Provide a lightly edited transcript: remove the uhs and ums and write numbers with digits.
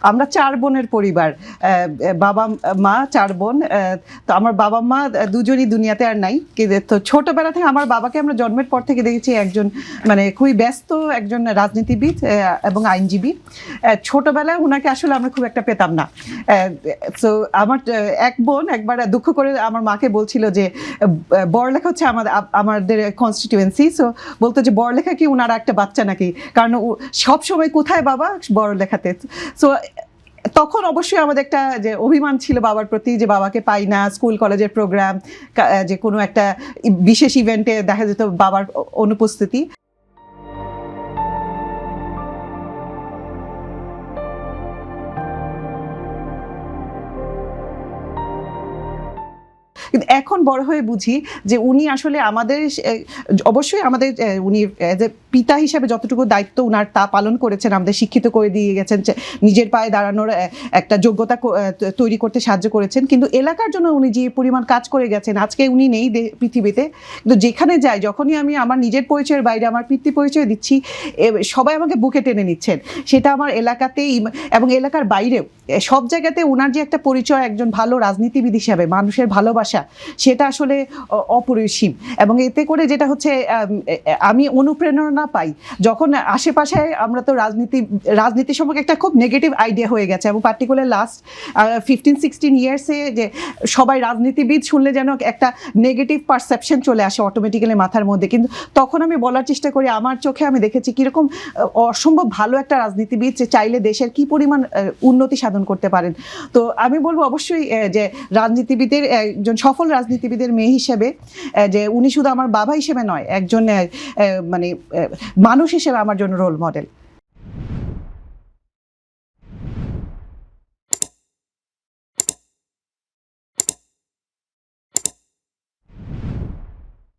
আমরা 4 বোনের পরিবার, বাবা মা 4 বোন। তো আমার বাবা মা দুজনই দুনিয়াতে আর নাই। তো ছোটবেলা থেকে আমার বাবাকে আমরা জন্মের পর থেকে দেখেছি একজন মানে খুবই ব্যস্ত একজন রাজনীতিবিদ এবং আইনজীবী। ছোটবেলায় ওনাকে আসলে আমরা খুব একটা পেতাম না। সো আমার এক বোন একবার দুঃখ করে আমার মাকে বলছিল যে বড়লেখা হচ্ছে আমাদের কনস্টিটিউয়েন্সি, সো বলতো যে বড়লেখা কি ওনারা একটা বাচ্চা নাকি, কারণ সবসময় কোথায় বাবা বড়লেখাতে। সো তখন অবশ্যই আমাদের একটা যে অভিমান ছিল বাবার প্রতি, যে বাবাকে পাই না, স্কুল কলেজের প্রোগ্রাম, যে কোনো একটা বিশেষ ইভেন্টে দেখা যেত বাবার অনুপস্থিতি। কিন্তু এখন বড় হয়ে বুঝি যে উনি আসলে আমাদের অবশ্যই আমাদের উনি যে পিতা হিসেবে যতটুকু দায়িত্ব উনার তা পালন করেছেন, আমাদের শিক্ষিত করে দিয়ে গেছেন, নিজের পায়ে দাঁড়ানোর একটা যোগ্যতা তৈরি করতে সাহায্য করেছেন। কিন্তু এলাকার জন্য উনি যে পরিমাণ কাজ করে গেছেন, আজকে উনি নেই পৃথিবীতে, কিন্তু যেখানে যাই যখনই আমি আমার নিজের পরিচয়ের বাইরে আমার পিতৃ পরিচয় দিচ্ছি, সবাই আমাকে বুকে টেনে নিচ্ছেন। সেটা আমার এলাকাতেই এবং এলাকার বাইরেও সব জায়গাতে ওনার যে একটা পরিচয় একজন ভালো রাজনীতিবিদ হিসাবে, মানুষের ভালোবাসা, সেটা আসলে অপরিসীম। এবং এতে করে যেটা হচ্ছে আমি অনুপ্রেরণা পাই যখন আশেপাশে আমরা তো রাজনীতি সম্পর্কে একটা খুব নেগেটিভ আইডিয়া হয়ে গেছে, এবং পার্টিকুলার লাস্ট 15-16 ইয়ার্সে যে সবাই রাজনীতিবিদ শুনলে যেন একটা নেগেটিভ পারসেপশন চলে আসে অটোমেটিক্যালি মাথার মধ্যে। কিন্তু তখন আমি বলার চেষ্টা করি, আমার চোখে আমি দেখেছি কীরকম অসম্ভব ভালো একটা রাজনীতিবিদ, যে চাইলে দেশের কী পরিমাণ উন্নতি সাধন করতে পারেন। তো আমি বলবো অবশ্যই যে রাজনীতিবিদের একজন সফল রাজনীতিবিদের মেয়ে হিসেবে, যে উনি শুধু আমার বাবা হিসেবে নয়, একজন মানে মানুষ হিসেবে আমার জন্য রোল মডেল।